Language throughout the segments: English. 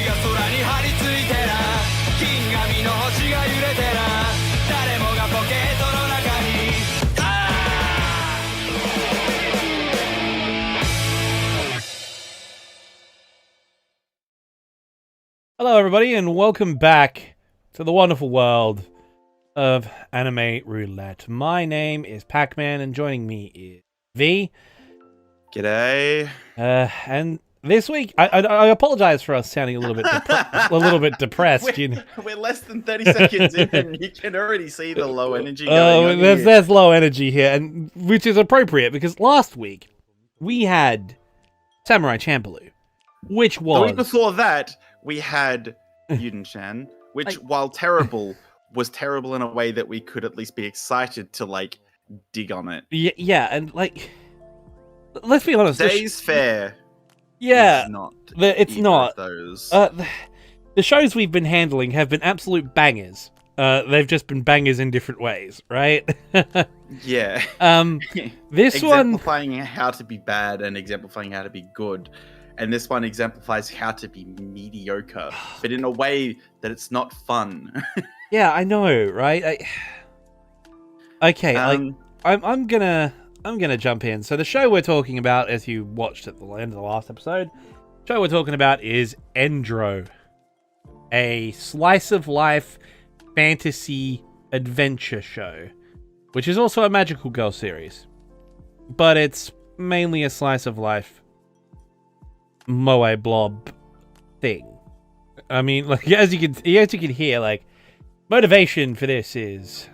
が空に張り付いてら銀紙の星が揺れてら誰もがポケットの中にHello, everybody, and welcome back to the wonderful world of Anime Roulette. My name is Pac-Man, and joining me is V. G'day. And this week, I apologize for us sounding a little bit depressed. We're less than 30 seconds in, and you can already see the low energy going on there's low energy here, and which is appropriate because last week we had Samurai Champloo, which was the week before that. We had Yuden-chan, which, while terrible, was terrible in a way that we could at least be excited to, dig on it. Yeah, and, let's be honest. Days Fair is not it's not. Those. The shows we've been handling have been absolute bangers. They've just been bangers in different ways, right? Yeah. This one... Exemplifying how to be bad and exemplifying how to be good. And this one exemplifies how to be mediocre, but in a way that it's not fun. Yeah, I know, right? Okay, I'm gonna jump in. So the show we're talking about, as you watched at the end of the last episode, the show we're talking about is Endro, a slice of life fantasy adventure show, which is also a magical girl series, but it's mainly a slice of life moe blob thing. I mean, as you can hear, motivation for this is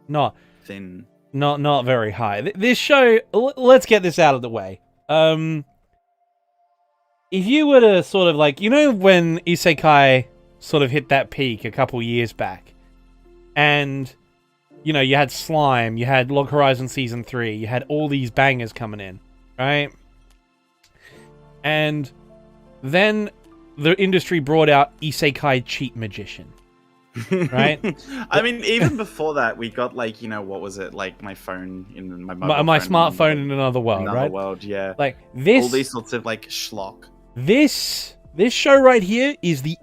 not thin, not very high. This show, let's get this out of the way. If you were to sort of when isekai sort of hit that peak a couple years back, and you had Slime, you had Log Horizon Season 3, you had all these bangers coming in, right? And then the industry brought out Isekai Cheat Magician, right? I mean, even before that, we got what was it? My phone in my mobile my phone smartphone in another world, right? Another world, yeah. This, all these sorts of schlock. This show right here is the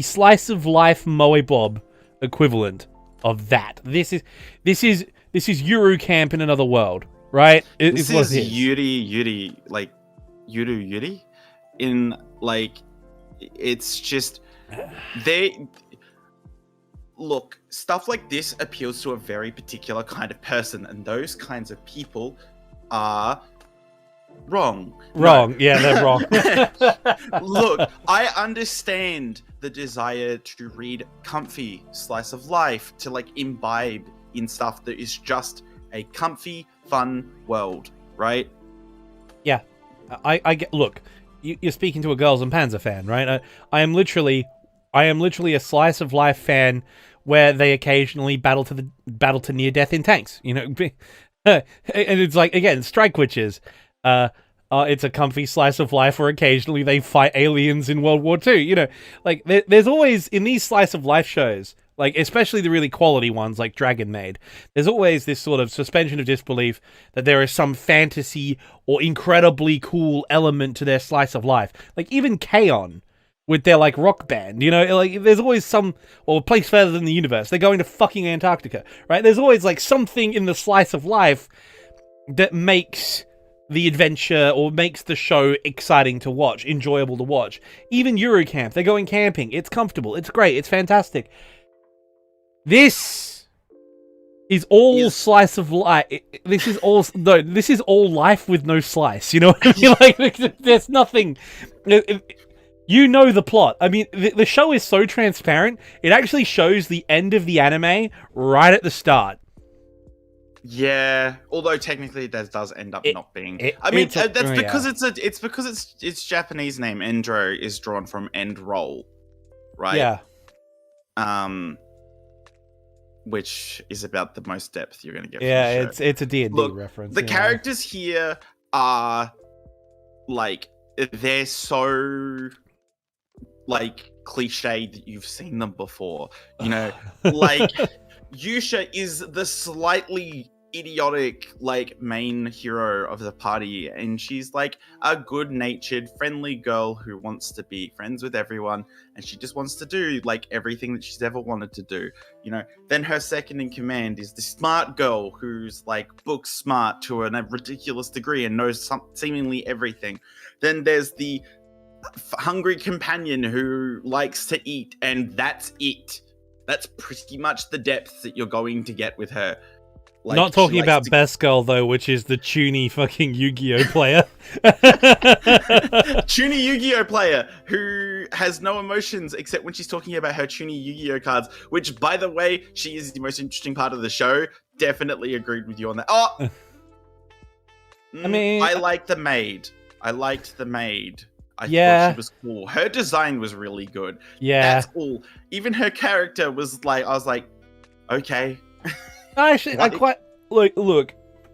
slice of life moe blob equivalent of that. This is Yuru Camp in another world, right? This is Yuri, Yuri in it's just they look, stuff like this appeals to a very particular kind of person, and those kinds of people are wrong. Yeah, they're wrong. Look, I understand the desire to read comfy slice of life, to imbibe in stuff that is just a comfy, fun world, right? Yeah. I get. Look, you're speaking to a Girls and Panzer fan, right? I am literally a slice of life fan where they occasionally battle to near death in tanks. And it's again, Strike Witches. It's a comfy slice of life where occasionally they fight aliens in World War II. There's always in these slice of life shows, especially the really quality ones like Dragon Maid, there's always this sort of suspension of disbelief that there is some fantasy or incredibly cool element to their slice of life. Even K-On! With their rock band, there's always some, or place further than the universe. They're going to fucking Antarctica, right? There's always something in the slice of life that makes the adventure or makes the show exciting to watch, enjoyable to watch. Even Eurocamp, they're going camping. It's comfortable. It's great. It's fantastic. This is all slice of life. This is all life with no slice. You know what I mean? There's nothing. You know the plot. I mean, the show is so transparent, it actually shows the end of the anime right at the start. Yeah, although technically that does end up not being. That's because its Japanese name Endro is drawn from end roll, right? Yeah. Which is about the most depth you're gonna get. Yeah, from the show. it's a D&D reference. The characters here are they're so cliche that you've seen them before. Yusha is the slightly idiotic like main hero of the party, and she's like a good-natured friendly girl who wants to be friends with everyone, and she just wants to do like everything that she's ever wanted to do, you know. Then her second in command is the smart girl who's like book smart to a ridiculous degree and knows seemingly everything. Then there's the hungry companion who likes to eat, and that's it. That's pretty much the depth that you're going to get with her. Like, Not talking about Best Girl, though, which is the Chuny fucking Yu-Gi-Oh player. Chuny Yu-Gi-Oh player who has no emotions except when she's talking about her Chuny Yu-Gi-Oh cards, which, by the way, she is the most interesting part of the show. Definitely agreed with you on that. Oh! I mean... I like the maid. I liked the maid. I thought she was cool. Her design was really good. Yeah. That's all. Even her character was like, I was like, okay. Actually, I quite look.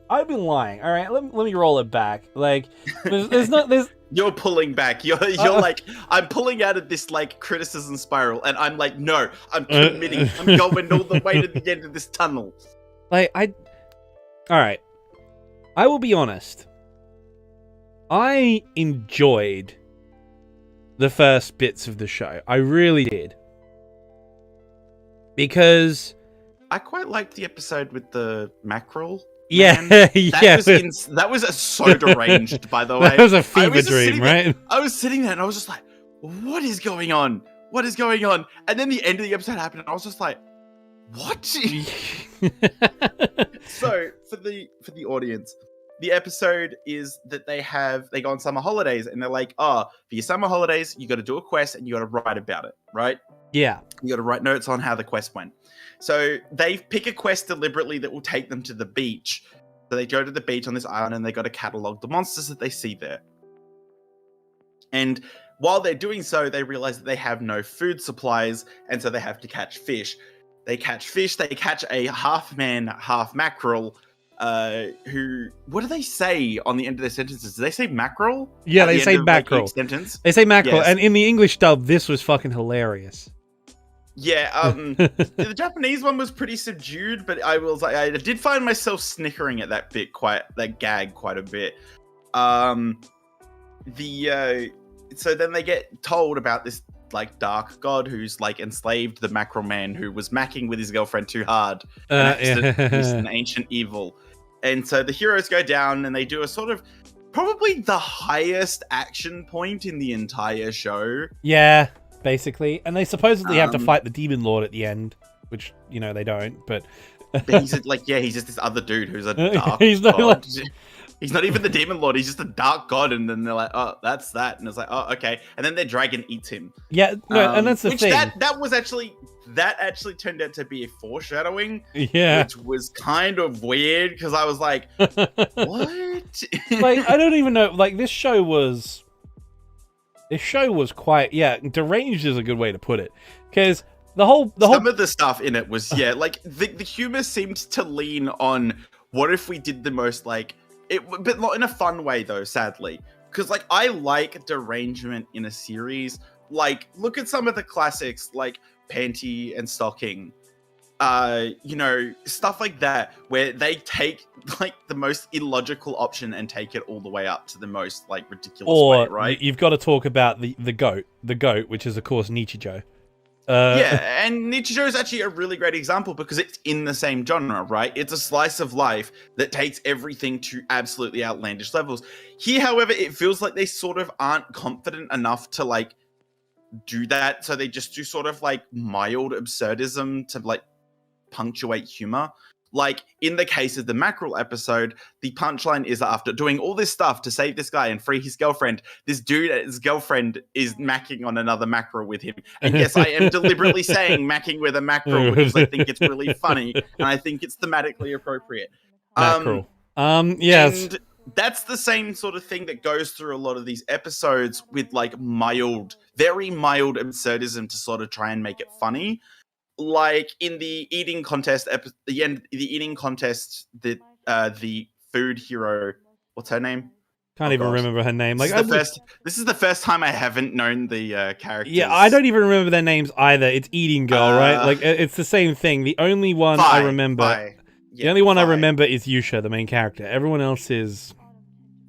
I've been lying. All right, let me roll it back. Like, there's You're pulling back. You're like, I'm pulling out of this like criticism spiral, and I'm like, no, I'm committing. I'm going all the way to the end of this tunnel. Like, all right. I will be honest. I enjoyed the first bits of the show. I really did, because I quite liked the episode with the mackerel. Yeah, That was so deranged, by the way. That was a fever dream, right? I was sitting there and I was just like, what is going on? What is going on? And then the end of the episode happened and I was just like, what? So, for the audience, the episode is that they go on summer holidays and they're like, oh, for your summer holidays, you got to do a quest and you got to write about it, right? Yeah. You got to write notes on how the quest went. So they pick a quest deliberately that will take them to the beach. So they go to the beach on this island and they got to catalog the monsters that they see there. And while they're doing so, they realize that they have no food supplies, and so they have to catch fish. They catch fish. They catch a half man, half mackerel. Who? What do they say on the end of their sentences? Do they say mackerel? Yeah, they say mackerel. Sentence. They say mackerel, yes. And in the English dub, this was fucking hilarious. Yeah, the Japanese one was pretty subdued, but I did find myself snickering at that gag quite a bit. So then they get told about this like dark god who's like enslaved the mackerel man who was macking with his girlfriend too hard. He's an ancient evil. And so the heroes go down and they do a sort of probably the highest action point in the entire show. Yeah. Basically, and they supposedly have to fight the demon lord at the end, which they don't. But he's just this other dude who's a dark he's god. He's not even the demon lord. He's just a dark god, and then they're like, "Oh, that's that," and it's like, "Oh, okay." And then their dragon eats him. Yeah, no, and that's the thing. That actually turned out to be a foreshadowing. Yeah, which was kind of weird because I was like, "What?" Like, I don't even know. Like, this show was quite, deranged is a good way to put it, because some of the stuff in it was like the humor seemed to lean on what if we did the most like it, but not in a fun way though, sadly, because like I like derangement in a series. Like, look at some of the classics like Panty and Stocking. Stuff like that, where they take like the most illogical option and take it all the way up to the most like ridiculous way, right? You've got to talk about the goat, which is of course Nichijou. And Nichijou is actually a really great example because it's in the same genre, right? It's a slice of life that takes everything to absolutely outlandish levels. Here, however, it feels like they sort of aren't confident enough to like do that, so they just do sort of like mild absurdism to like punctuate humor. Like in the case of the mackerel episode, the punchline is after doing all this stuff to save this guy and free his girlfriend, this dude and his girlfriend is macking on another mackerel with him. And yes, I am deliberately saying macking with a mackerel because I think it's really funny and I think it's thematically appropriate. Mackerel. Yes. And that's the same sort of thing that goes through a lot of these episodes with like very mild absurdism to sort of try and make it funny. Like in the eating contest, the eating contest, the food hero, what's her name? Can't even remember her name. Like, this is the first time I haven't known the characters. Yeah, I don't even remember their names either. It's Eating Girl, right? Like, it's the same thing. The only one I remember. The only one I Fi. remember is Yusha, the main character. Everyone else is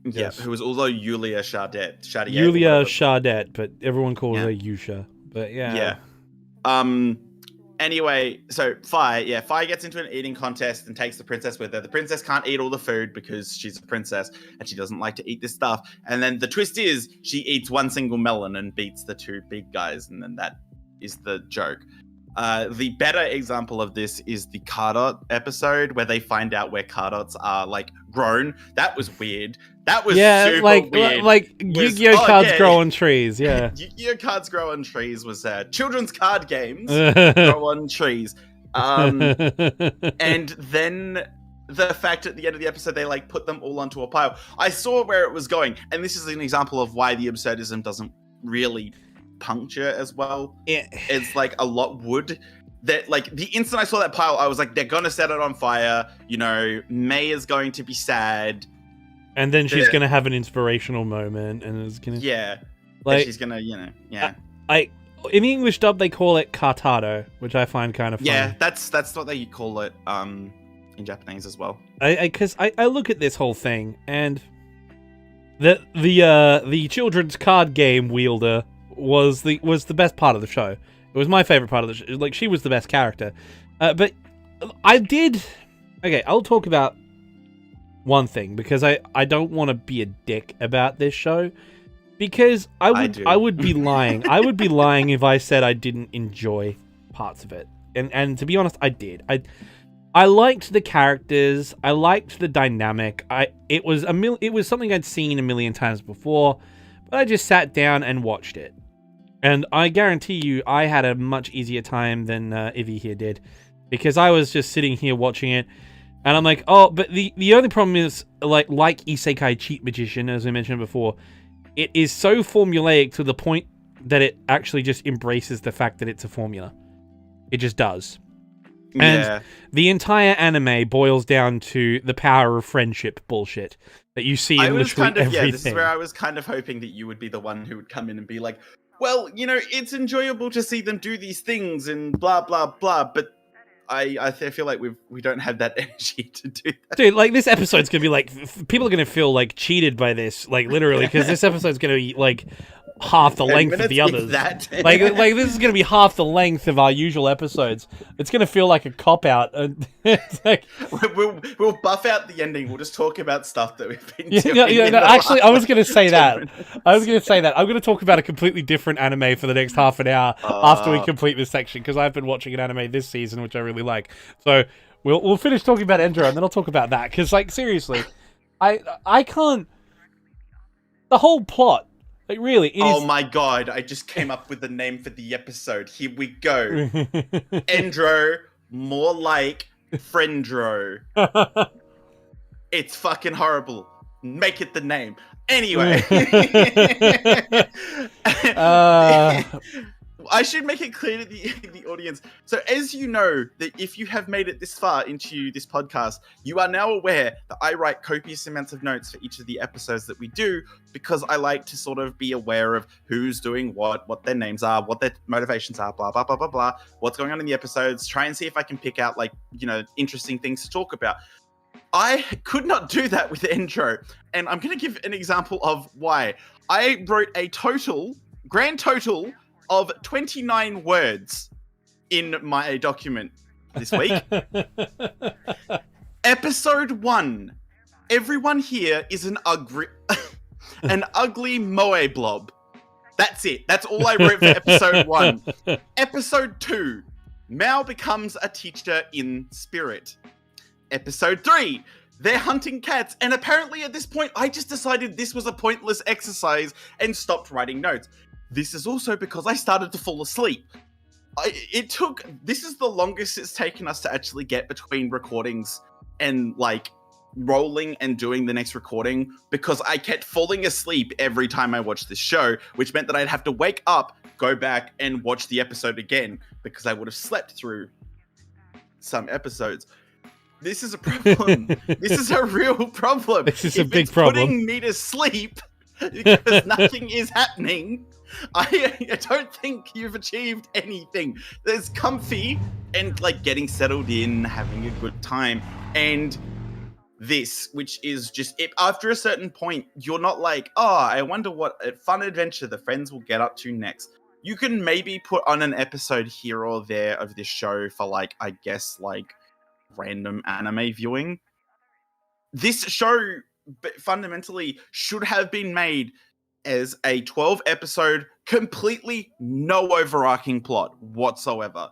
Yeah, Yes. who was also Yulia Chardet. Yulia Chardet, but everyone calls Yeah. her Yusha. But Yeah. Anyway, so Fi gets into an eating contest and takes the princess with her. The princess can't eat all the food because she's a princess and she doesn't like to eat this stuff. And then the twist is she eats one single melon and beats the two big guys, and then that is the joke. The better example of this is the Cardot episode where they find out where Cardots are like grown. That was weird. That was super weird. Like Yu-Gi-Oh cards grow on trees. Yeah, Yu-Gi-Oh cards grow on trees was children's card games grow on trees. And then the fact at the end of the episode they like put them all onto a pile. I saw where it was going, and this is an example of why the absurdism doesn't really puncture as well. It's like a lot would. That like the instant I saw that pile, I was like, they're gonna set it on fire. You know, May is going to be sad. And then she's gonna have an inspirational moment, and it's gonna like she's gonna I in the English dub they call it Cartado, which I find kind of funny. Yeah, that's what they call it in Japanese as well. Because I look at this whole thing and the children's card game wielder was the best part of the show. It was my favorite part of the show. Like she was the best character, but I'll talk about one thing, because I don't want to be a dick about this show, because I would be lying. I would be lying if I said I didn't enjoy parts of it. And to be honest, I did. I liked the characters. I liked the dynamic. It was something I'd seen a million times before, but I just sat down and watched it. And I guarantee you, I had a much easier time than Ivy here did, because I was just sitting here watching it. And I'm like, oh, but the only problem is, like Isekai Cheat Magician, as I mentioned before, it is so formulaic to the point that it actually just embraces the fact that it's a formula. It just does. And the entire anime boils down to the power of friendship bullshit that you see in literally everything. Yeah, this is where I was kind of hoping that you would be the one who would come in and be like, well, you know, it's enjoyable to see them do these things and blah, blah, blah, but I feel like we don't have that energy to do that. Dude, like, this episode's gonna be like, people are gonna feel like cheated by this, like, literally, because this episode's gonna be like half the length of the others. like this is gonna be half the length of our usual episodes. It's gonna feel like a cop out. It's like, we'll buff out the ending. We'll just talk about stuff that we've been doing. No, actually, I was gonna say that. I'm gonna talk about a completely different anime for the next half an hour after we complete this section, because I've been watching an anime this season which I really like. So we'll finish talking about Endro and then I'll talk about that, because, like, seriously, I can't. The whole plot. Like, really, my god, I just came up with the name for the episode. Here we go. Endro, more like Friendro. It's fucking horrible. Make it the name. Anyway. I should make it clear to the audience. So, as you know, that if you have made it this far into this podcast, you are now aware that I write copious amounts of notes for each of the episodes that we do, because I like to sort of be aware of who's doing what their names are, what their motivations are, blah, blah, blah, blah, blah, what's going on in the episodes, try and see if I can pick out, like, you know, interesting things to talk about. I could not do that with Endro, and I'm going to give an example of why. I wrote a grand total of 29 words in my document this week. Episode 1. Everyone here is an ugly moe blob. That's it. That's all I wrote for episode 1. Episode 2. Mao becomes a teacher in spirit. Episode 3. They're hunting cats, and apparently at this point I just decided this was a pointless exercise and stopped writing notes. This is also because I started to fall asleep. This is the longest it's taken us to actually get between recordings and, like, rolling and doing the next recording, because I kept falling asleep every time I watched this show, which meant that I'd have to wake up, go back and watch the episode again, because I would have slept through some episodes. This is a problem. This is a real problem. This is a big problem. Putting me to sleep, because nothing is happening. I don't think you've achieved anything. There's comfy and like getting settled in, having a good time, and this, which is just after a certain point, you're not like, oh, I wonder what fun adventure the friends will get up to next. You can maybe put on an episode here or there of this show for like, I guess, like random anime viewing. This show fundamentally should have been made as a 12 episode, completely no overarching plot whatsoever.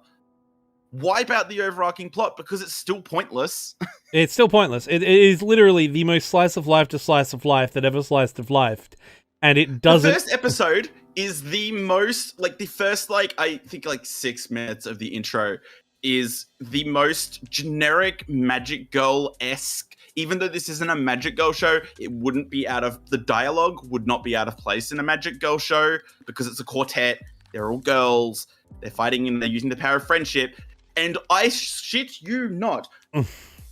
Wipe out the overarching plot because it's still pointless. It's still pointless. It is literally the most slice of life to slice of life that ever sliced of life. And it doesn't... The first episode is the most, like the first, like, I think like 6 minutes of the intro is the most generic Magic Girl-esque. Even though this isn't a Magic Girl show, it wouldn't be out of, the dialogue would not be out of place in a Magic Girl show because it's a quartet. They're all girls. They're fighting and they're using the power of friendship. And I shit you not,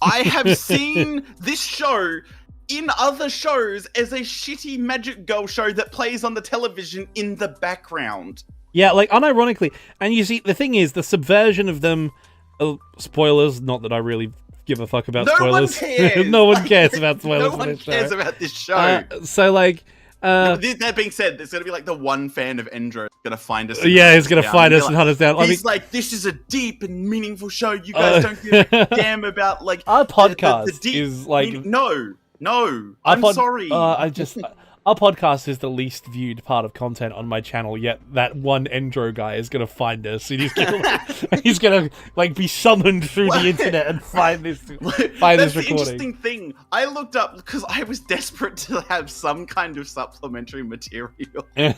I have seen this show in other shows as a shitty Magic Girl show that plays on the television in the background. Yeah, like, unironically. And you see, the thing is, the subversion of them... spoilers, not that I really give a fuck about spoilers. No one cares! No one cares about spoilers. No one cares about this show. So, like... that being said, there's going to be like the one fan of Endro going to find us. Yeah, he's going to find us and hunt us down. He's like, this is a deep and meaningful show. You guys don't give a damn about like... Our podcast the deep is like... No, I'm sorry. Our podcast is the least viewed part of content on my channel, yet that one Endro guy is going to find us, and he's going to like be summoned through the internet and find this recording. That's the interesting thing. I looked up because I was desperate to have some kind of supplementary material to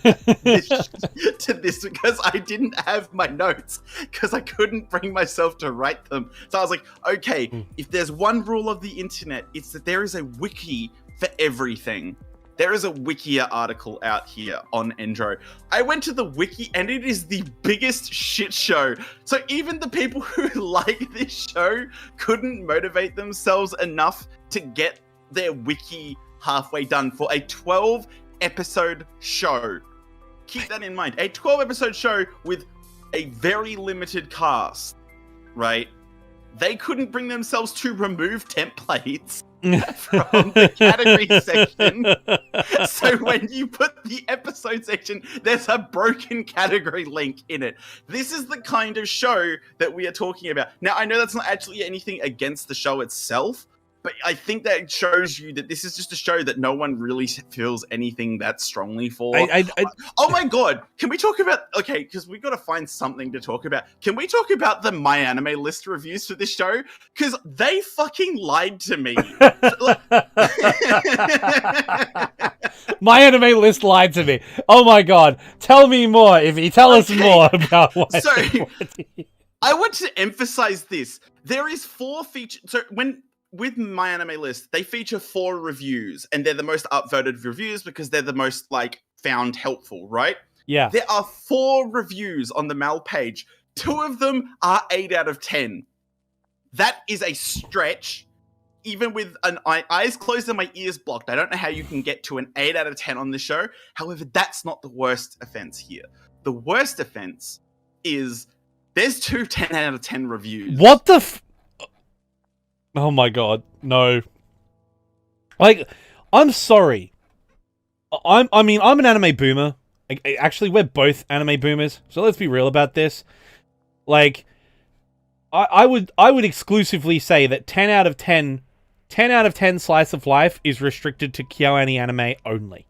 this because I didn't have my notes because I couldn't bring myself to write them. So I was like, okay, if there's one rule of the internet, it's that there is a wiki for everything. There is a Wikia article out here on Endro. I went to the wiki and it is the biggest shit show. So even the people who like this show couldn't motivate themselves enough to get their wiki halfway done for a 12 episode show. Keep that in mind. A 12 episode show with a very limited cast, right? They couldn't bring themselves to remove templates from the category section. So when you put the episode section, there's a broken category link in it. This is the kind of show that we are talking about. Now, I know that's not actually anything against the show itself, but I think that shows you that this is just a show that no one really feels anything that strongly for. Oh my god, can we talk about... Okay, because we got to find something to talk about. Can we talk about the My Anime List reviews for this show? Because they fucking lied to me. My Anime List lied to me. Oh my god, tell me more, Ivy. Tell us more about what... So, I want to emphasize this. There is 4 features... So, with My Anime List, they feature 4 reviews, and they're the most upvoted reviews because they're the most, like, found helpful, right? Yeah. There are 4 reviews on the Mal page. 2 of them are 8 out of 10. That is a stretch, even with an eyes closed and my ears blocked. I don't know how you can get to an 8 out of 10 on this show. However, that's not the worst offense here. The worst offense is there's 2 10 out of 10 reviews. What the Oh my god, no. Like, I'm sorry. I'm an anime boomer. Actually, we're both anime boomers, so let's be real about this. Like, I would exclusively say that 10 out of 10 slice of life is restricted to KyoAni anime only.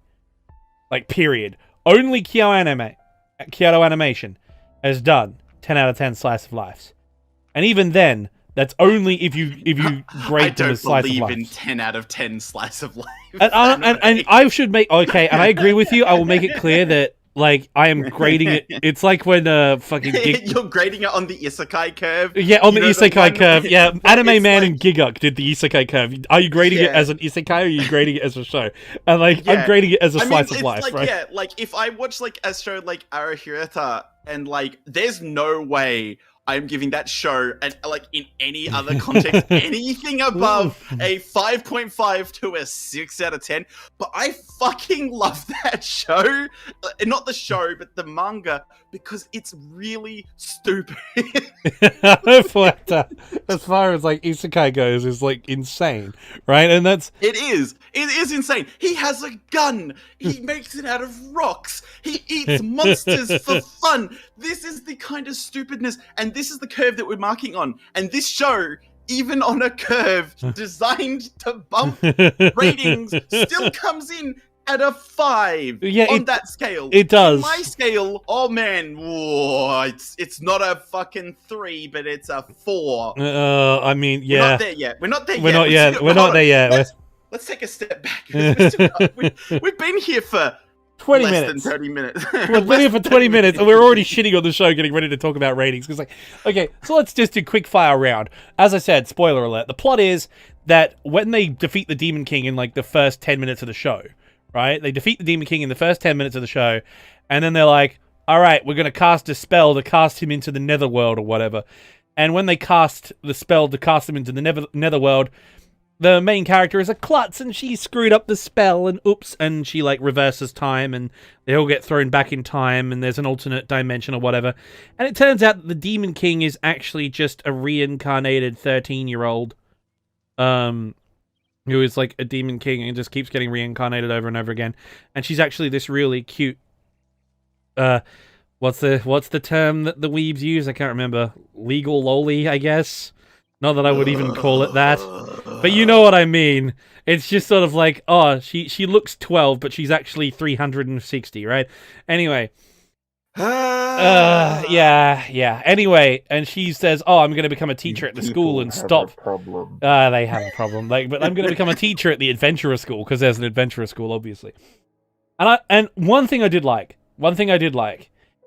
Like, period. Only Kyoto Animation has done 10 out of 10 slice of lives. And even then, that's only if you grade them as slice of life. I don't believe in 10 out of 10 slice of life. And I should make... Okay, and I agree with you. I will make it clear that, like, I am grading it... It's like when fucking... You're grading it on the isekai curve? Yeah, on the isekai curve. Yeah, Anime Man and Giguk did the isekai curve. Are you grading it as an isekai or are you grading it as a show? And, like, I'm grading it as a slice of life, like, right? Yeah, like, if I watch, like, a show like Arahirata and, like, there's no way I'm giving that show, and like in any other context, anything above a 5.5 to a 6 out of 10. But I fucking love that show. Not the show, but the manga, because it's really stupid. Flat, as far as like isekai goes, is like insane, right? And that's It is insane. He has a gun. He makes it out of rocks. He eats monsters for fun. This is the kind of stupidness, and this is the curve that we're marking on. And this show, even on a curve designed to bump ratings, still comes in at a 5 on that scale. It does. On my scale, oh man, whoa, it's not a fucking 3, but it's a 4. I mean, yeah. We're not there yet. We're not there yet. Let's take a step back. We've been here for 20 less minutes. than 30 minutes. We've been here for 20 minutes, and we're already shitting on the show, getting ready to talk about ratings. Because, okay, so let's just do quick fire round. As I said, spoiler alert. The plot is that when they defeat the Demon King in like the first 10 minutes of the show, right? They defeat the Demon King in the first 10 minutes of the show, and then they're like, "All right, we're going to cast a spell to cast him into the Netherworld or whatever." And when they cast the spell to cast him into the Netherworld, the main character is a klutz, and she screwed up the spell, and oops, and she like reverses time, and they all get thrown back in time, and there's an alternate dimension or whatever. And it turns out that the Demon King is actually just a reincarnated 13-year-old, who is like a Demon King and just keeps getting reincarnated over and over again. And she's actually this really cute, what's the term that the weebs use? I can't remember. Legal loli, I guess. Not that I would even call it that. But you know what I mean. It's just sort of like, oh, she looks 12, but she's actually 360, right? Anyway. Yeah. Anyway, and she says, "Oh, I'm going to become a teacher at the school and stop." They have a problem. But I'm going to become a teacher at the adventurer school because there's an adventurer school, obviously. And one thing I did like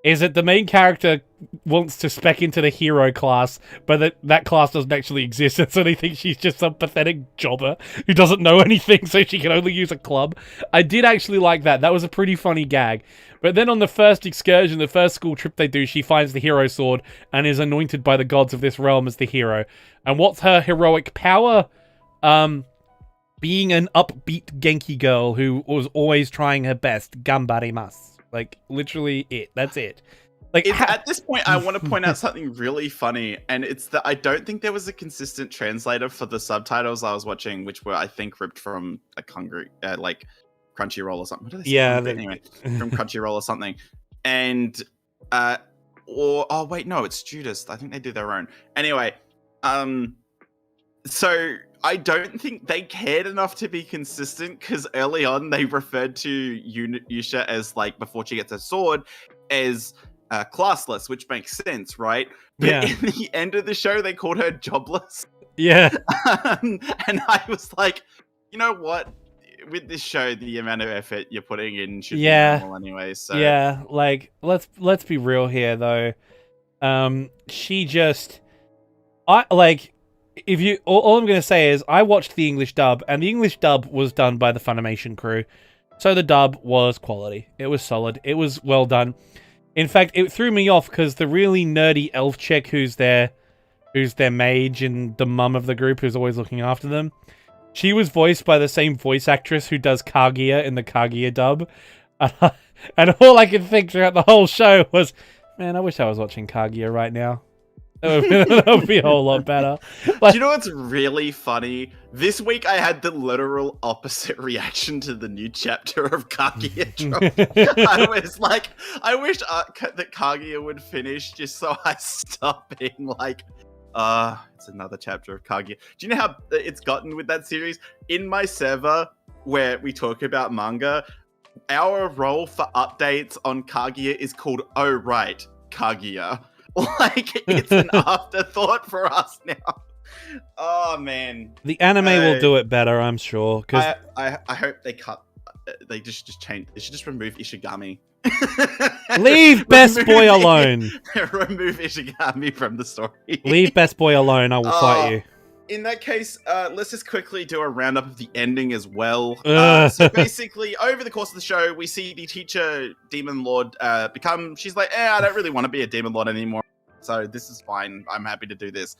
is that the main character wants to spec into the hero class, but that class doesn't actually exist, and so they think she's just some pathetic jobber who doesn't know anything, so she can only use a club. I did actually like that. That was a pretty funny gag. But then on the first excursion, the first school trip they do, she finds the hero sword and is anointed by the gods of this realm as the hero. And what's her heroic power? Being an upbeat Genki girl who was always trying her best. Gambarimasu. Like, literally it. That's it. Like at this point, I want to point out something really funny, and it's that I don't think there was a consistent translator for the subtitles I was watching, which were, I think, ripped from like Crunchyroll or something. What did I say? Yeah. Anyway, from Crunchyroll or something. And, oh wait, no, it's Judas. I think they do their own. Anyway, so I don't think they cared enough to be consistent, because early on they referred to Yusha as, like, before she gets her sword, as classless, which makes sense, right? But in the end of the show, they called her jobless. Yeah. And I was like, you know what? With this show, the amount of effort you're putting in should be normal anyway. So yeah, like let's be real here though. She just, all I'm gonna say is I watched the English dub, and the English dub was done by the Funimation crew, so the dub was quality. It was solid. It was well done. In fact, it threw me off because the really nerdy elf chick who's their mage and the mum of the group who's always looking after them, she was voiced by the same voice actress who does Kaguya in the Kaguya dub. And all I could think throughout the whole show was, man, I wish I was watching Kaguya right now. That would be a whole lot better. Like, do you know what's really funny? This week I had the literal opposite reaction to the new chapter of Kaguya drop. I was like, I wish that Kaguya would finish just so I stop being like, it's another chapter of Kaguya. Do you know how it's gotten with that series? In my server where we talk about manga, our role for updates on Kaguya is called "Oh Right, Kaguya." Like, it's an afterthought for us now. Oh man, the anime will do it better, I'm sure. Cause I hope they just change. They should just remove Ishigami. Leave Best Boy alone. Remove Ishigami from the story. Leave Best Boy alone. I will fight you. In that case, let's just quickly do a roundup of the ending as well. So basically, over the course of the show, we see the teacher, Demon Lord, she's like, I don't really want to be a Demon Lord anymore. so this is fine. I'm happy to do this.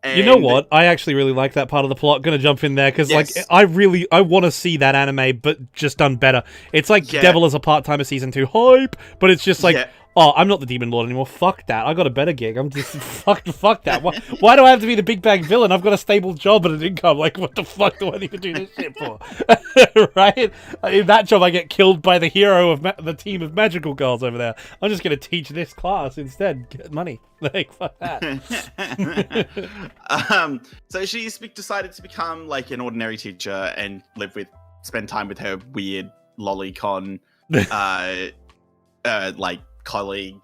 You know And- what? I actually really like that part of the plot. Gonna jump in there because, Yes. like, I want to see that anime, but just done better. It's like Yeah. Devil as a Part-Timer Season 2 hype, but it's just like, Yeah. oh, I'm not the Demon Lord anymore. Fuck that. I got a better gig. I'm just fuck that. Why do I have to be the big bag villain? I've got a stable job and an income. Like, what the fuck do I need to do this shit for? Right? In that job, I get killed by the hero of the team of magical girls over there. I'm just gonna teach this class instead. Get money. Like, fuck that. So she decided to become like an ordinary teacher and spend time with her weird lolicon, like colleague.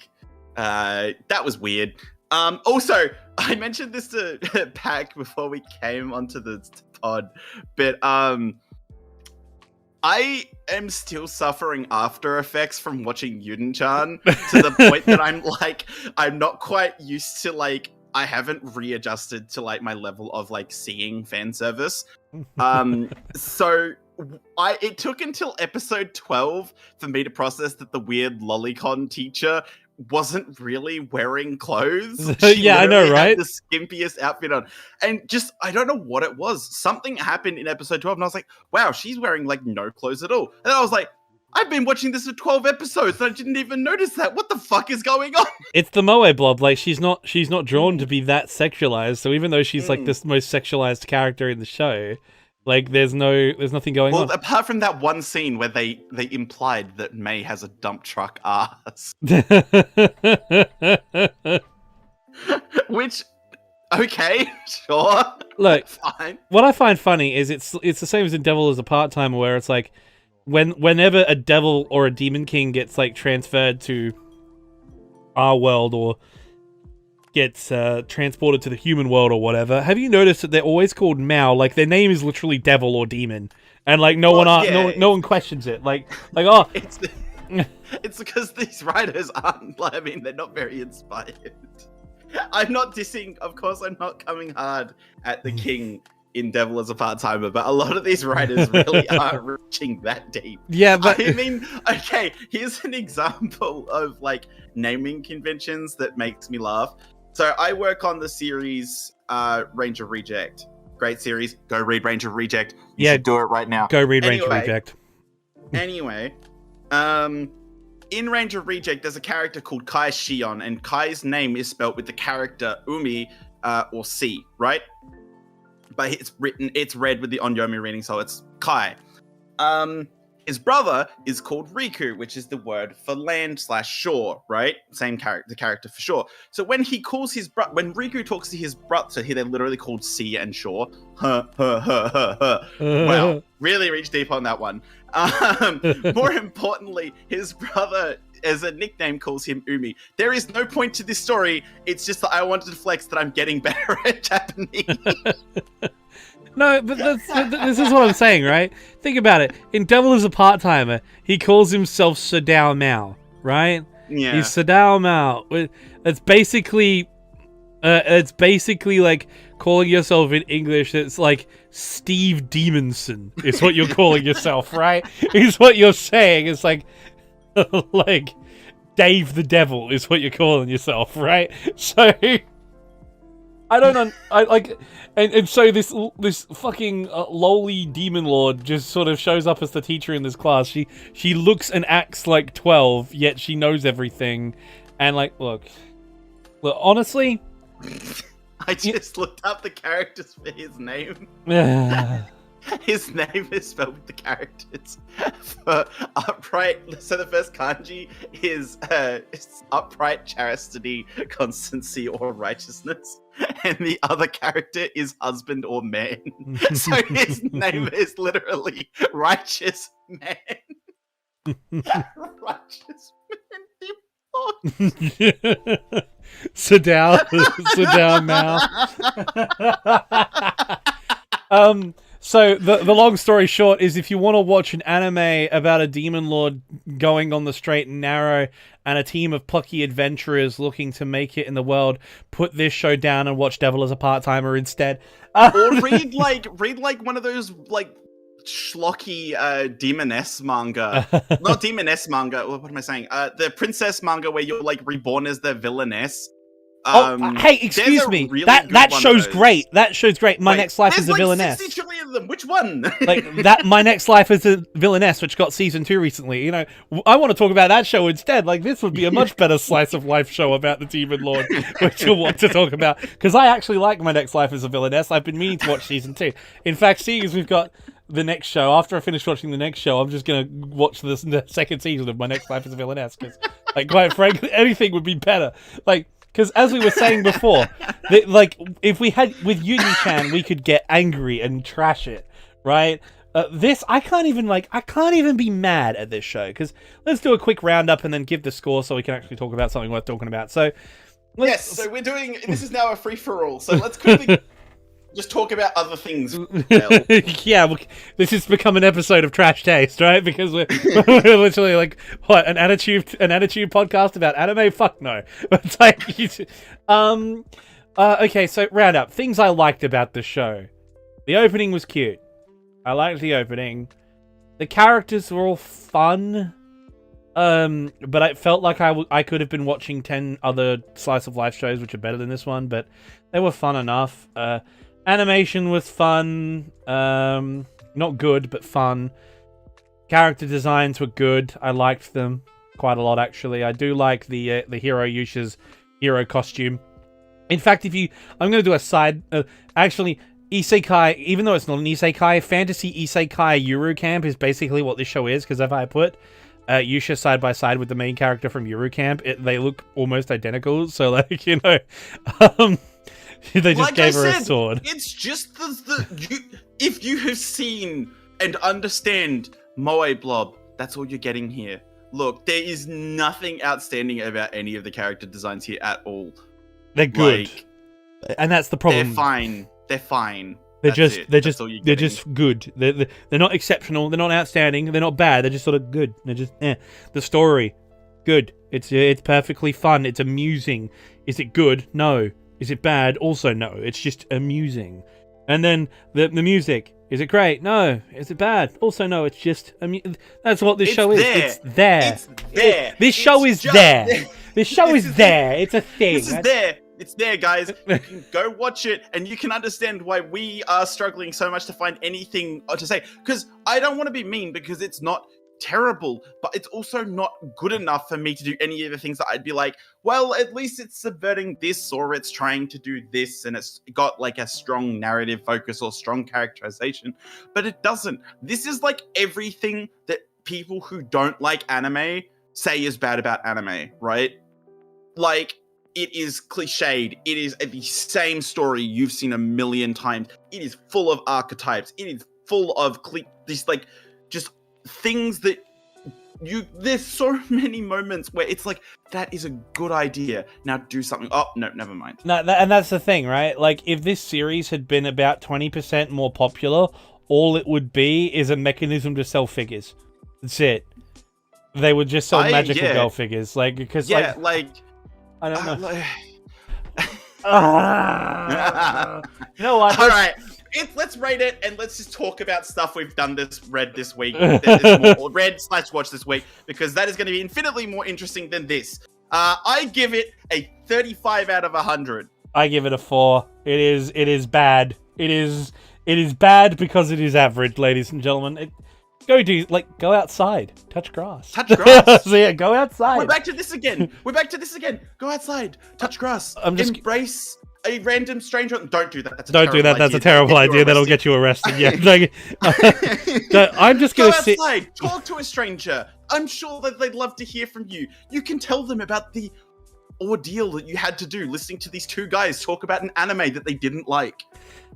That was weird. Also, I mentioned this to Pac before we came onto the pod, but I am still suffering after effects from watching Yuden-chan to the point that I'm not quite used to I haven't readjusted to my level of seeing fan service. So it took until episode 12 for me to process that the weird lolicon teacher wasn't really wearing clothes. Yeah, I know, literally right? had the skimpiest outfit on, and just I don't know what it was. Something happened in episode 12, and I was like, "Wow, she's wearing no clothes at all." And then I was like, "I've been watching this for 12 episodes, and I didn't even notice that. What the fuck is going on?" It's the Moe blob. Like, she's not drawn to be that sexualized. So even though she's this most sexualized character in the show, there's nothing going on. Well, apart from that one scene where they implied that May has a dump truck ass. Which, okay, sure. Look, fine. What I find funny is it's the same as in Devil as a Part-Timer, where it's whenever a devil or a demon king gets transferred to our world or gets transported to the human world or whatever, have you noticed that they're always called Mao? Their name is literally devil or demon, and no one questions it. Oh, It's because these writers aren't. They're not very inspired. I'm not dissing. Of course, I'm not coming hard at the king in Devil as a Part-Timer, but a lot of these writers really aren't reaching that deep. Yeah, but I mean, okay, here's an example of naming conventions that makes me laugh. So I work on the series Ranger Reject. Great series. Go read Ranger Reject. You should do it right now. Go read Ranger Reject. Anyway, in Ranger Reject, there's a character called Kai Shion, and Kai's name is spelt with the character Umi or C, right? But it's read with the Onyomi reading, so it's Kai. His brother is called Riku, which is the word for land/shore, right? Same character, the character for shore. So when he calls when Riku talks to his brother, so they're literally called sea and shore. Wow, really reach deep on that one. More importantly, his brother, as a nickname, calls him Umi. There is no point to this story. It's just that I wanted to flex that I'm getting better at Japanese. No, but this is what I'm saying, right? Think about it. In Devil as a Part-Timer, he calls himself Sadao Mao, right? Yeah. He's Sadao Mao. It's basically calling yourself in English. It's Steve Demonson is what you're calling yourself, right? Is what you're saying. It's Dave the Devil is what you're calling yourself, right? So I don't and so this fucking lowly demon lord just sort of shows up as the teacher in this class. She looks and acts like 12, yet she knows everything. And look, honestly, I just looked up the characters for his name. His name is spelled with the characters for upright. So the first kanji is upright, chastity, constancy, or righteousness. And the other character is husband or man. So his name is literally Righteous Man. Righteous Man. Sadao Mao. So the long story short is, if you want to watch an anime about a demon lord going on the straight and narrow and a team of plucky adventurers looking to make it in the world, put this show down and watch Devil as a Part-Timer instead. Or read one of those schlocky demoness manga. Not demoness manga. What am I saying? The princess manga where you're reborn as the villainess. Hey, excuse there's a me. really That good that one of show's those. great. That show's great. My Wait, Next Life there's is a like Villainess. 60 trillion of them. Which one? Like that, My Next Life is a Villainess, which got season 2 recently. You know, I want to talk about that show instead. Like, this would be a much better slice of life show about the Demon Lord, which you'll want to talk about. Because I actually like My Next Life as a Villainess. I've been meaning to watch season 2. In fact, seeing as we've got the next show, after I finish watching the next show, I'm just gonna watch the second season of My Next Life as a Villainess. Because, like, quite frankly, anything would be better. Like. Because as we were saying before, like if we had with Uni-chan, we could get angry and trash it, right? This I can't even be mad at this show. Because let's do a quick roundup and then give the score so we can actually talk about something worth talking about. So Yes, so we're doing. This is now a free for all. So let's quickly just talk about other things. Yeah, this has become an episode of Trash Taste, right? Because we're literally like, what, an attitude podcast about anime? Fuck no. It's like, okay, so round up things I liked about the show. The opening was cute. I liked the opening. The characters were all fun. But I felt like I could have been watching 10 other slice of life shows which are better than this one, but they were fun enough. Animation was fun. Not good, but fun. Character designs were good. I liked them quite a lot, actually. I do like the hero Yusha's hero costume. In fact, I'm going to do a side... actually, Isekai, even though it's not an Isekai, Fantasy Isekai Yuru Camp is basically what this show is, because if I put Yusha side by side with the main character from Yuru Camp, they look almost identical. So, like, you know... they just gave her a sword. It's just if you have seen and understand Moe Blob, that's all you're getting here. Look, there is nothing outstanding about any of the character designs here at all. They're good, and that's the problem. They're fine. They're fine. They're just good. They're not exceptional. They're not outstanding. They're not bad. They're just sort of good. They're just The story, good. It's perfectly fun. It's amusing. Is it good? No. Is it bad? Also no. It's just amusing. And then the music. Is it great? No. Is it bad? Also no. It's just that's what this show is. It's there. It's there. This show is there. This show is there. It's a thing. This is there. It's there, guys. You can go watch it, and you can understand why we are struggling so much to find anything to say. Because I don't want to be mean, because it's not terrible, but it's also not good enough for me to do any of the things that I'd be like, well, at least it's subverting this, or it's trying to do this, and it's got like a strong narrative focus or strong characterization, but it doesn't. This is like everything that people who don't like anime say is bad about anime, right? Like, it is cliched. It is the same story you've seen a million times. It is full of archetypes. It is full of these like just things that there's so many moments where it's like, that is a good idea. Now do something. Oh, no, never mind. No, and that's the thing, right? Like, if this series had been about 20% more popular, all it would be is a mechanism to sell figures. That's it. They would just sell magical girl figures. Like, because I don't know. You know what? All right. Let's rate it, and let's just talk about stuff we've done read this week, read/watch this week, because that is going to be infinitely more interesting than this. I give it a 35 out of 100. I give it a 4. It is bad. It is bad because it is average, ladies and gentlemen. Go outside, touch grass. Touch grass. So yeah, go outside. We're back to this again. Go outside, touch grass. Embrace a random stranger. Don't do that. Don't do that. That's a terrible idea. That'll get you arrested. Yeah. I'm just go gonna outside. Talk to a stranger. I'm sure that they'd love to hear from you. You can tell them about the ordeal that you had to do listening to these two guys talk about an anime that they didn't like.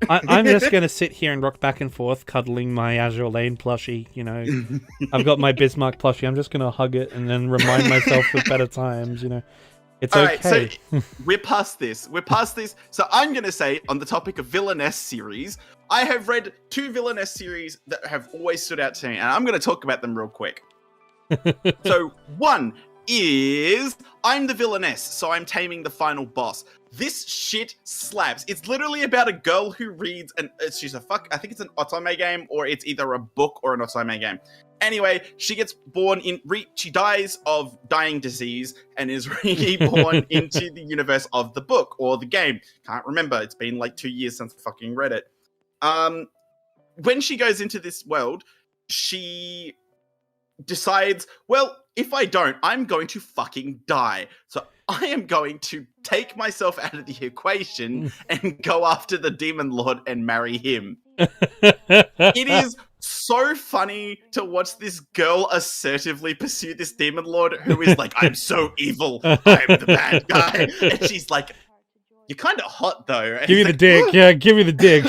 I'm just gonna sit here and rock back and forth, cuddling my Azure Lane plushie. You know, I've got my Bismarck plushie. I'm just gonna hug it and then remind myself of better times. You know, it's all okay. Right, so we're past this. So I'm gonna say, on the topic of Villainess series, I have read 2 Villainess series that have always stood out to me, and I'm gonna talk about them real quick. So one is I'm the Villainess, so I'm taming the final boss. This shit slaps. It's literally about a girl who reads, and she's I think it's an otome game, or it's either a book or an otome game. Anyway, she gets born in she dies of dying disease and is reborn into the universe of the book or the game. Can't remember. It's been like 2 years since I fucking read it. When she goes into this world, she decides, well, if I don't, I'm going to fucking die. So I am going to take myself out of the equation and go after the Demon Lord and marry him. It is so funny to watch this girl assertively pursue this Demon Lord who is like, I'm so evil, I'm the bad guy. And she's like, you're kind of hot though. And give me the like, dick. Yeah, give me the dick.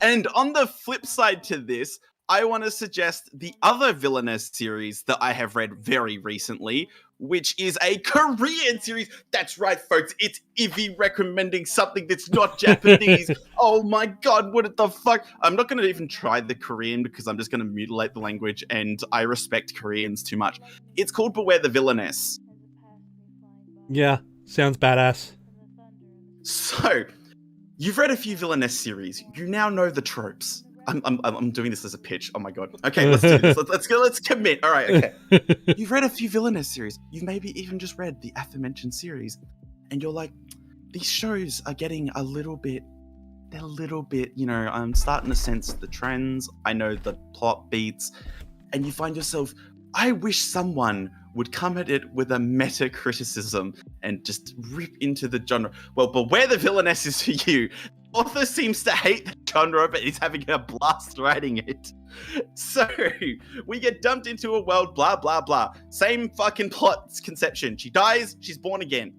And on the flip side to this, I want to suggest the other villainess series that I have read very recently, which is a Korean series. That's right, folks. It's Ivy recommending something that's not Japanese. Oh my god, what the fuck? I'm not going to even try the Korean because I'm just going to mutilate the language, and I respect Koreans too much. It's called Beware the Villainess. Yeah, sounds badass. So, you've read a few villainess series. You now know the tropes. I'm doing this as a pitch. Oh my god. Okay, let's do this. Let's go. Let's commit. All right. Okay. You've read a few villainess series. You've maybe even just read the aforementioned series, and you're like, these shows are getting a little bit. They're a little bit. You know, I'm starting to sense the trends. I know the plot beats, and you find yourself. I wish someone would come at it with a meta criticism and just rip into the genre. Well, Beware the Villainess is for you. The author seems to hate the genre, but he's having a blast writing it. So, we get dumped into a world, blah, blah, blah. Same fucking plot conception. She dies, she's born again.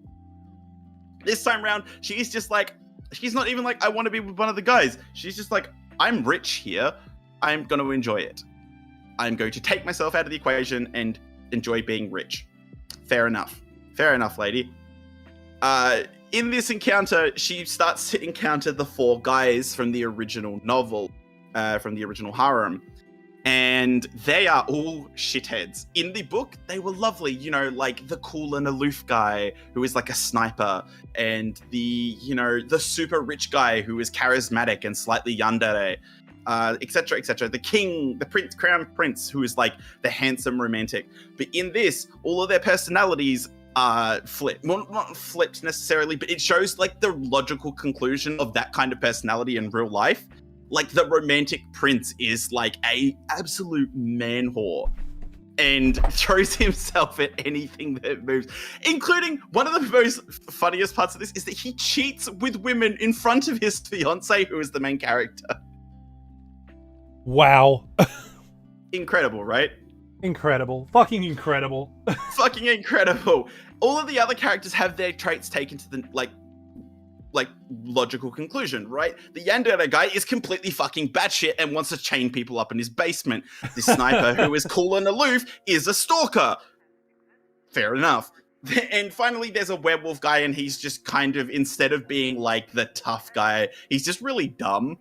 This time around, she's just like, she's not even like, I want to be with one of the guys. She's just like, I'm rich here. I'm going to enjoy it. I'm going to take myself out of the equation and enjoy being rich. Fair enough. Fair enough, lady. In this encounter, she starts to encounter the 4 guys from the original novel, from the original harem. And they are all shitheads. In the book, they were lovely. You know, like the cool and aloof guy who is like a sniper. And the, you know, the super rich guy who is charismatic and slightly yandere. Etc., etc. The king, the prince, crown prince, who is like the handsome romantic. But in this, all of their personalities are flipped. Well, not flipped necessarily, but it shows like the logical conclusion of that kind of personality in real life. Like the romantic prince is like a absolute man whore and throws himself at anything that moves, including one of the most funniest parts of this is that he cheats with women in front of his fiance, who is the main character. Wow. Incredible, right? Incredible. Fucking incredible. Fucking incredible. All of the other characters have their traits taken to the, like logical conclusion, right? The yandere guy is completely fucking batshit and wants to chain people up in his basement. The sniper, who is cool and aloof, is a stalker. Fair enough. And finally, there's a werewolf guy, and he's just kind of, instead of being like the tough guy, he's just really dumb.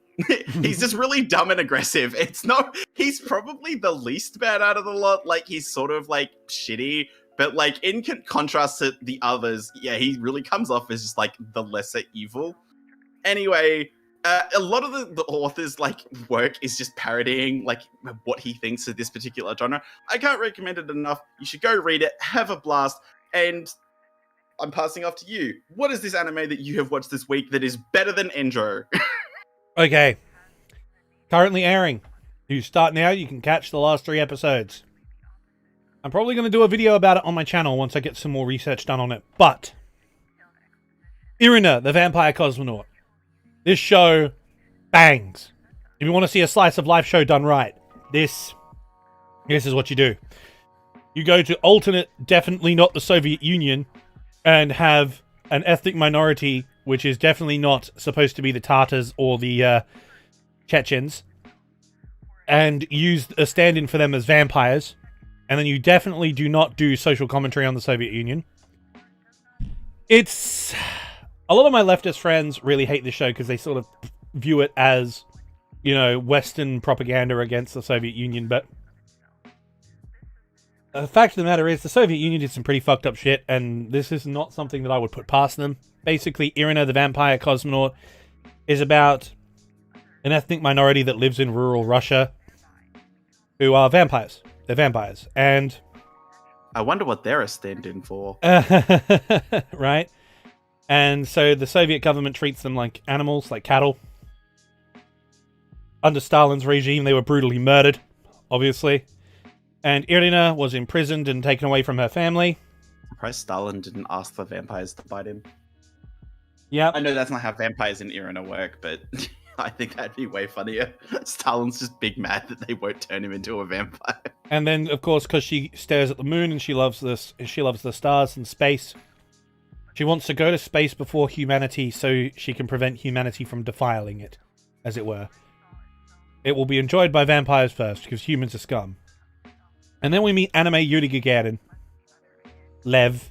He's just really dumb and aggressive. It's not, he's probably the least bad out of the lot. Like, he's sort of like shitty, but like in contrast to the others, yeah, he really comes off as just like the lesser evil. Anyway, a lot of the author's like work is just parodying like what he thinks of this particular genre. I can't recommend it enough. You should go read it, have a blast. And I'm passing off to you. What is this anime that you have watched this week that is better than Endro? Okay. Currently airing. You start now, you can catch the last 3 episodes. I'm probably going to do a video about it on my channel once I get some more research done on it. But Irina, the Vampire Cosmonaut. This show bangs. If you want to see a slice of life show done right, this is what you do. You go to alternate, definitely not the Soviet Union, and have an ethnic minority, which is definitely not supposed to be the Tatars or the Chechens, and use a stand-in for them as vampires. And then you definitely do not do social commentary on the Soviet Union. It's... A lot of my leftist friends really hate this show because they sort of view it as, you know, Western propaganda against the Soviet Union, but the fact of the matter is the Soviet Union did some pretty fucked up shit, and this is not something that I would put past them. Basically, Irina, the Vampire Cosmonaut, is about an ethnic minority that lives in rural Russia who are vampires. They're vampires. And I wonder what they're a stand-in for. right? And so the Soviet government treats them like animals, like cattle. Under Stalin's regime, they were brutally murdered, obviously. And Irina was imprisoned and taken away from her family. I'm surprised Stalin didn't ask for vampires to bite him. Yeah. I know that's not how vampires in Irina work, but I think that'd be way funnier. Stalin's just big mad that they won't turn him into a vampire. And then, of course, because she stares at the moon and she loves this, she loves the stars and space. She wants to go to space before humanity so she can prevent humanity from defiling it, as it were. It will be enjoyed by vampires first, because humans are scum. And then we meet anime Yuri Gagarin, Lev,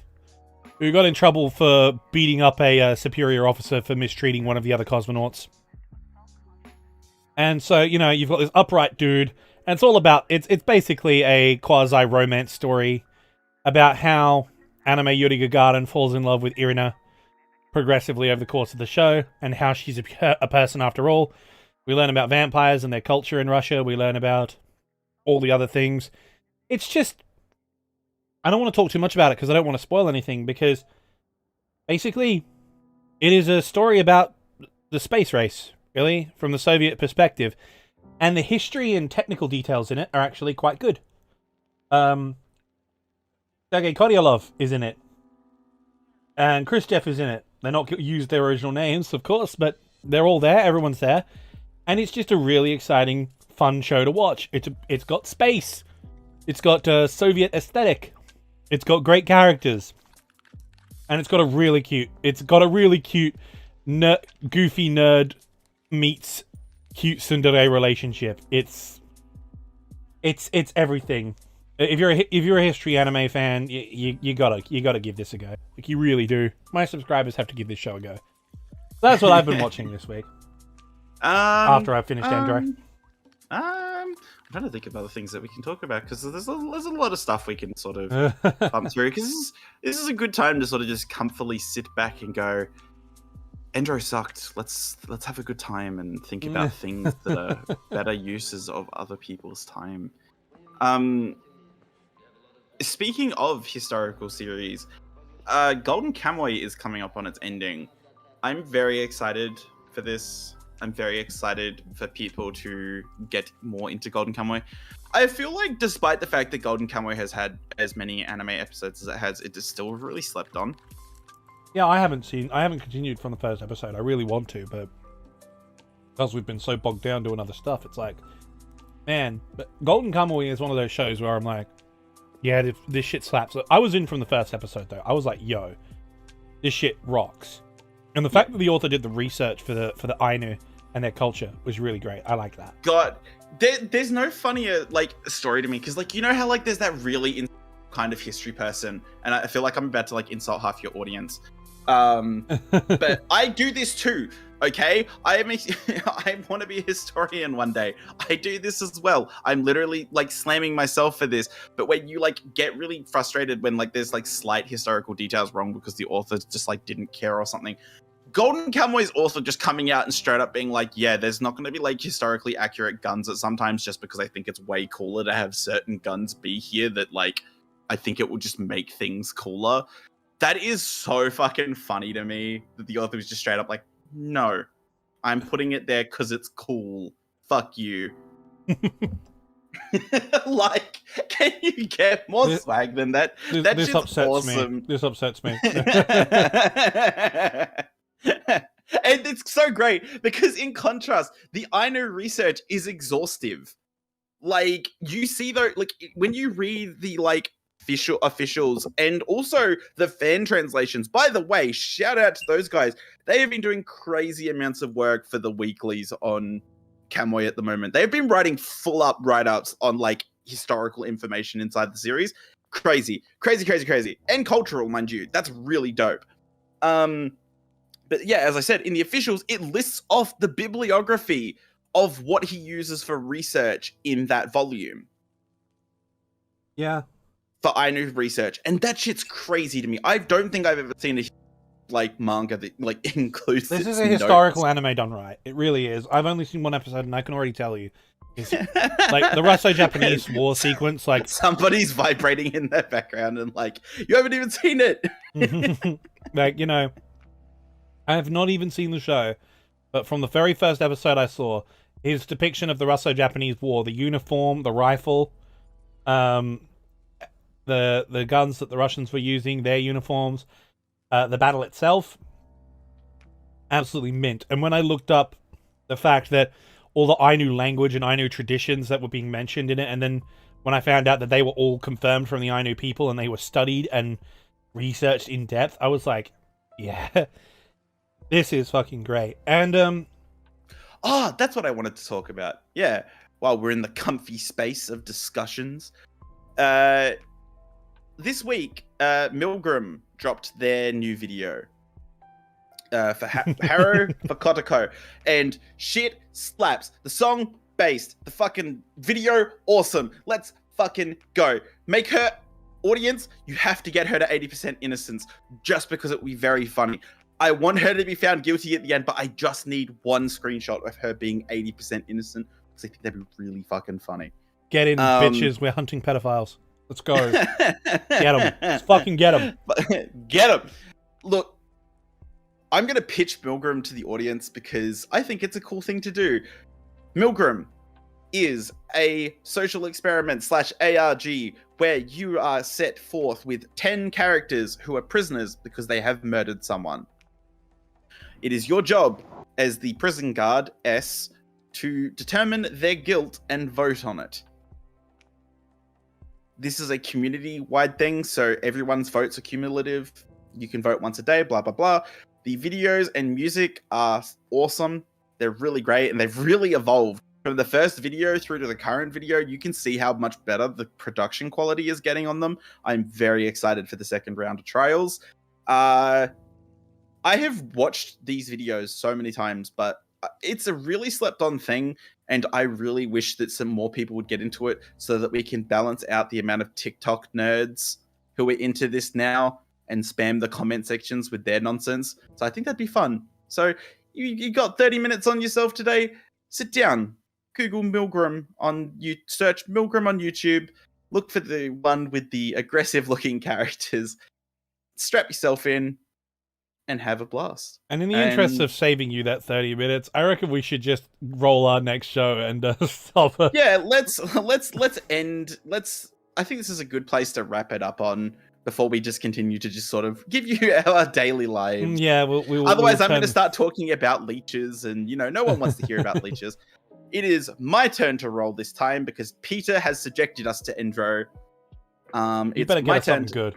who got in trouble for beating up a superior officer for mistreating one of the other cosmonauts. And so, you know, you've got this upright dude, and it's all about, it's basically a quasi-romance story about how anime Yuri Gagarin falls in love with Irina progressively over the course of the show, and how she's a person after all. We learn about vampires and their culture in Russia. We learn about all the other things. It's just, I don't want to talk too much about it because I don't want to spoil anything, because basically it is a story about the space race, really, from the Soviet perspective. And the history and technical details in it are actually quite good. Sergei Koryalov is in it. And Khrushchev is in it. They're not used their original names, of course, but they're all there. Everyone's there. And it's just a really exciting, fun show to watch. It's got space. It's got Soviet aesthetic. It's got great characters. And it's got a really cute goofy nerd meets cute tsundere relationship. It's everything. If you're a history anime fan, you gotta give this a go. Like, you really do. My subscribers have to give this show a go. That's what I've been watching this week. After I've finished Endro. I'm trying to think of other things that we can talk about, because there's a lot of stuff we can sort of bump through. Because this is a good time to sort of just comfortably sit back and go, Endro sucked. Let's have a good time and think about things that are better uses of other people's time. Speaking of historical series, Golden Kamuy is coming up on its ending. I'm very excited for this. I'm very excited for people to get more into Golden Kamuy. I feel like despite the fact that Golden Kamuy has had as many anime episodes as it has, it is still really slept on. Yeah, I haven't continued from the first episode. I really want to, but because we've been so bogged down doing other stuff, it's like, man, but Golden Kamuy is one of those shows where I'm like, yeah, this shit slaps. I was in from the first episode, though. I was like, yo, this shit rocks. And the fact that the author did the research for the Ainu and their culture was really great. I like that. God, there's no funnier like story to me, because like, you know how like there's that really kind of history person, and I feel like I'm about to like insult half your audience. But I do this too. Okay, I want to be a historian one day. I do this as well. I'm literally like slamming myself for this. But when you like get really frustrated when like there's like slight historical details wrong because the author just like didn't care or something. Golden Kamuy's author just coming out and straight up being like, yeah, there's not going to be like historically accurate guns at sometimes, just because I think it's way cooler to have certain guns be here that like I think it will just make things cooler. That is so fucking funny to me that the author was just straight up like, no, I'm putting it there because it's cool. Fuck you. Like, can you get more swag than that? That this shit's upsets awesome. me. This upsets me. And it's so great because in contrast, the Ainu research is exhaustive. Like, you see though, like when you read the like officials and also the fan translations, by the way, shout out to those guys. They have been doing crazy amounts of work for the weeklies on Kamuy at the moment. They've been writing full up write-ups on like historical information inside the series. Crazy. And cultural, mind you. That's really dope. But yeah, as I said, in the officials, it lists off the bibliography of what he uses for research in that volume. Yeah. For Ainu research. And that shit's crazy to me. I don't think I've ever seen a like manga that like includes This is its a historical notes. anime done right. It really is. I've only seen one episode, and I can already tell you, it's, like the Russo-Japanese war sequence. Like somebody's vibrating in their background, and like you haven't even seen it. like I have not even seen the show, but from the very first episode I saw, his depiction of the Russo-Japanese war, the uniform, the rifle, the guns that the Russians were using, their uniforms, the battle itself, absolutely mint. And when I looked up the fact that all the Ainu language and Ainu traditions that were being mentioned in it, and then when I found out that they were all confirmed from the Ainu people and they were studied and researched in depth, I was like, yeah, this is fucking great. And that's what I wanted to talk about. Yeah, while we're in the comfy space of discussions, this week Milgram dropped their new video for Haro for Kotoko, and shit slaps. The song based, the fucking video awesome. Let's fucking go. Make her audience. You have to get her to 80% innocence, just because it would be very funny. I want her to be found guilty at the end, but I just need one screenshot of her being 80% innocent, because I think that'd be really fucking funny. Get in, bitches. We're hunting pedophiles. Let's go. Get them. Let's fucking get them. Get them. Look, I'm going to pitch Milgram to the audience because I think it's a cool thing to do. Milgram is a social experiment / ARG where you are set forth with 10 characters who are prisoners because they have murdered someone. It is your job as the prison guard, S, to determine their guilt and vote on it. This is a community-wide thing, so everyone's votes are cumulative. You can vote once a day, blah, blah, blah. The videos and music are awesome. They're really great, and they've really evolved. From the first video through to the current video, you can see how much better the production quality is getting on them. I'm very excited for the second round of trials. I have watched these videos so many times, but it's a really slept-on thing, and I really wish that some more people would get into it so that we can balance out the amount of TikTok nerds who are into this now and spam the comment sections with their nonsense. So I think that'd be fun. So you got 30 minutes on yourself today. Sit down, Google Milgram search Milgram on YouTube, look for the one with the aggressive-looking characters, strap yourself in, and have a blast. And in the interest of saving you that 30 minutes, I reckon we should just roll our next show and stop it. Yeah, let's end. I think this is a good place to wrap it up on before we just continue to just sort of give you our daily lives. Yeah, otherwise I'm going to start talking about leeches, and no one wants to hear about leeches. It is my turn to roll this time because Peter has subjected us to Endro. You better get us something good.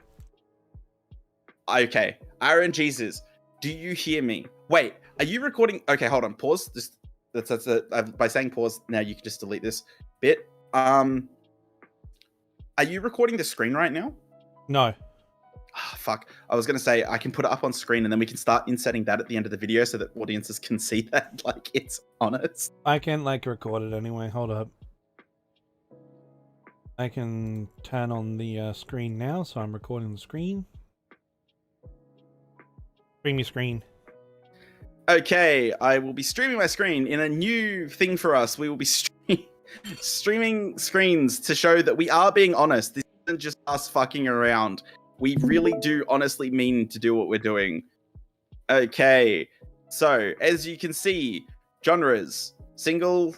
Okay, Aaron Jesus, do you hear me? Wait, are you recording? Okay, hold on, pause. By saying pause, now you can just delete this bit. Are you recording the screen right now? No. Oh, fuck. I was going to say I can put it up on screen and then we can start inserting that at the end of the video so that audiences can see that like it's on it. I can record it anyway. Hold up. I can turn on the screen now, so I'm recording the screen. Stream your screen. Okay, I will be streaming my screen in a new thing for us. We will be streaming screens to show that we are being honest. This isn't just us fucking around. We really do honestly mean to do what we're doing. Okay, so as you can see, genres, single,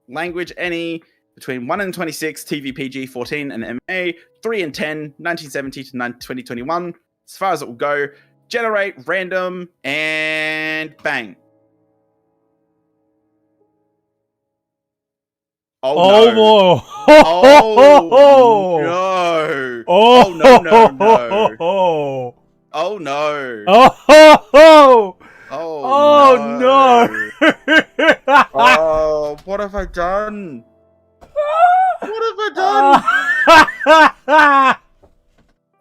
language any, between 1 and 26, TV PG 14 and MA, 3 and 10, 1970 to 2021. As far as it will go, generate, random, and bang. Oh no. Boy. Oh no. Oh no, no, no. Oh no. Oh Oh no. Oh, what have I done? What have I done?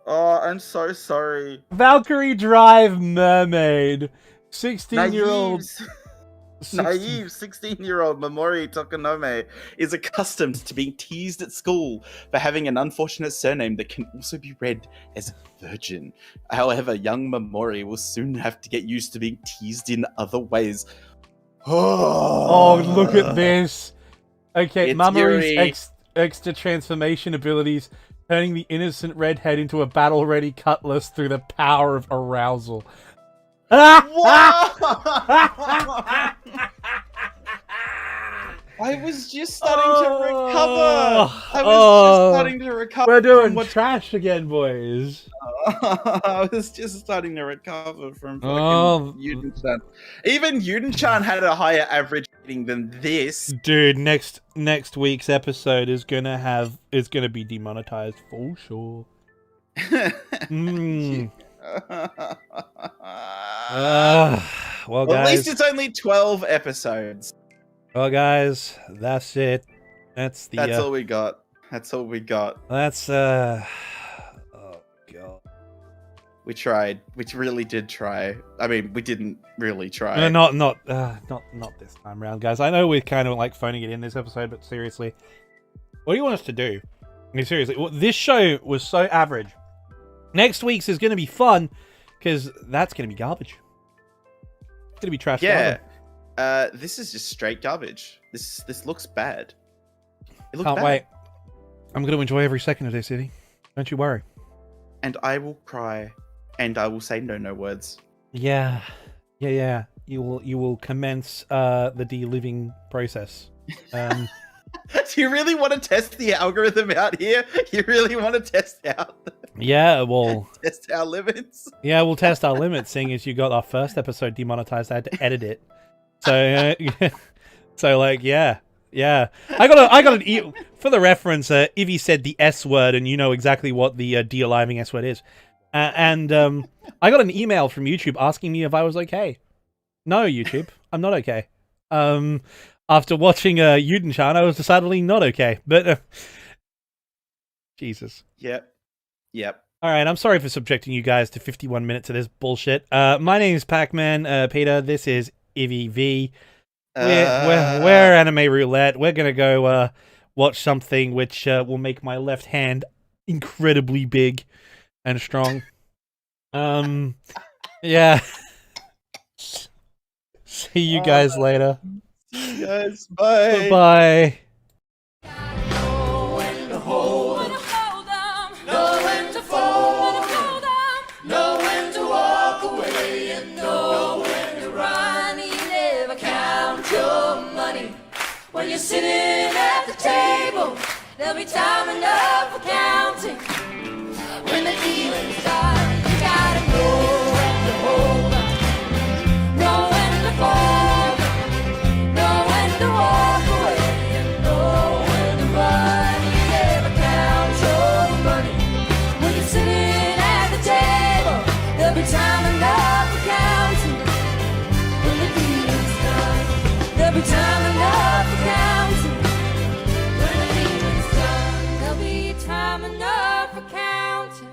Oh, I'm so sorry. Valkyrie Drive Mermaid. 16-year-old. Naive 16-year-old Mamori Tokonome is accustomed to being teased at school for having an unfortunate surname that can also be read as Virgin. However, young Mamori will soon have to get used to being teased in other ways. Oh, look at this. Okay, It's Mamori's Yuri. extra transformation abilities, turning the innocent redhead into a battle-ready cutlass through the power of arousal. I was just starting to recover. I was just starting to recover. We're doing from trash again, boys. I was just starting to recover from fucking Oh. Yuden-chan. Even Yuden-chan had a higher average rating than this. Dude, next week's episode is gonna be demonetized for sure. Well, Well, at guys. least it's only 12 episodes. Well, guys, that's it. That's all we got. That's all we got. That's oh god. We tried. We really did try. I mean, we didn't really try. No, not this time round, guys. I know we're kind of like phoning it in this episode, but seriously, what do you want us to do? I mean, seriously, this show was so average. Next week's is going to be fun because that's going to be garbage. It's going to be trash. Yeah. This is just straight garbage. This looks bad. It looks Can't bad. wait. I'm going to enjoy every second of this, Eddie. Don't you worry. And I will cry, and I will say no words. Yeah. You will commence the de-living process. Do you really want to test the algorithm out here? You really want to test out? Yeah, well, Test our limits. yeah, we'll test our limits. Seeing as you got our first episode demonetized, I had to edit it. So, so like, yeah. I got an for the reference. Ivy said the S word, and you know exactly what the de-aliving S word is. And I got an email from YouTube asking me if I was okay. No, YouTube, I'm not okay. After watching Yuden-chan, I was decidedly not okay. But Jesus. Yep. All right, I'm sorry for subjecting you guys to 51 minutes of this bullshit. My name is Pac-Man. Peter, this is Ivy V. We're Anime Roulette. We're gonna go watch something which will make my left hand incredibly big and strong. Yeah. See you guys later. See you guys. Bye. Bye. Know when to hold 'em, know when to fold 'em, know when to walk away, and know when to run. You never count your money when you're sitting at the table. There'll be time enough for counting when the dealing's done. You gotta know when to hold 'em, know when to fold 'em, know when to walk away, and know when to run. You never count your money when you're sitting at the table. There'll be time enough for counting when the dealing's done. There'll be time enough for counting when the dealing's done. There'll be time enough for counting